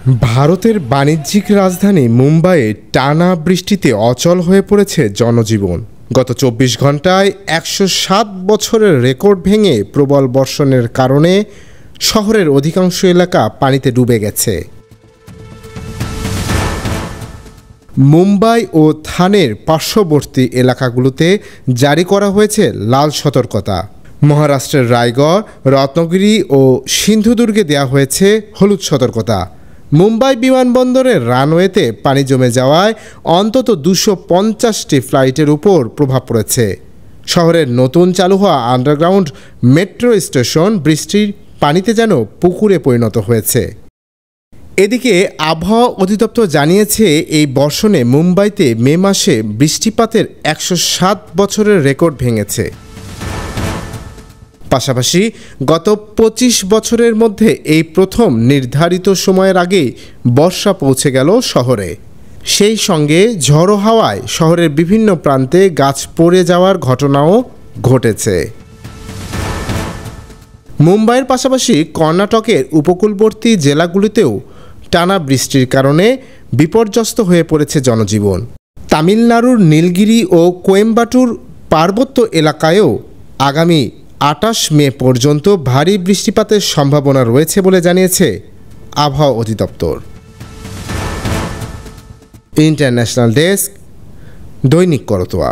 ভারতের বাণিজ্যিক রাজধানী মুম্বাইয়ে টানা বৃষ্টিতে অচল হয়ে পড়েছে জনজীবন। গত ২৪ ঘন্টায় ১০৭ বছরের রেকর্ড ভেঙে প্রবল বর্ষণের কারণে শহরের অধিকাংশ এলাকা পানিতে ডুবে গেছে। মুম্বাই ও থানের পার্শ্ববর্তী এলাকাগুলোতে জারি করা হয়েছে লাল সতর্কতা। মহারাষ্ট্রের রায়গড়, রত্নগিরি ও সিন্ধুদুর্গে দেওয়া হয়েছে হলুদ সতর্কতা। মুম্বাই বিমানবন্দরের রানওয়েতে পানি জমে যাওয়ায় অন্তত ২৫০টি ফ্লাইটের উপর প্রভাব পড়েছে। শহরের নতুন চালু হওয়া আন্ডারগ্রাউন্ড মেট্রো স্টেশন বৃষ্টির পানিতে যেন পুকুরে পরিণত হয়েছে। এদিকে আবহাওয়া অধিদপ্তর জানিয়েছে, এই বর্ষণে মুম্বাইতে মে মাসে বৃষ্টিপাতের ১০৭ বছরের রেকর্ড ভেঙেছে। পাশাপাশি গত ২৫ বছরের মধ্যে এই প্রথম নির্ধারিত সময়ের আগে বর্ষা পৌঁছে গেল শহরে। সেই সঙ্গে ঝড়ো হাওয়ায় শহরের বিভিন্ন প্রান্তে গাছ পড়ে যাওয়ার ঘটনাও ঘটেছে। মুম্বাইয়ের পাশাপাশি কর্ণাটকের উপকূলবর্তী জেলাগুলিতেও টানা বৃষ্টির কারণে বিপর্যস্ত হয়ে পড়েছে জনজীবন। তামিলনাড়ুর নীলগিরি ও কোয়েম্বাটুর পার্বত্য এলাকায়ও আগামী ২৮ মে পর্যন্ত ভারী বৃষ্টিপাতের সম্ভাবনা রয়েছে বলে জানিয়েছে আবহাওয়া অধিদপ্তর। ইন্টারন্যাশনাল ডেস্ক, দৈনিক করতোয়া।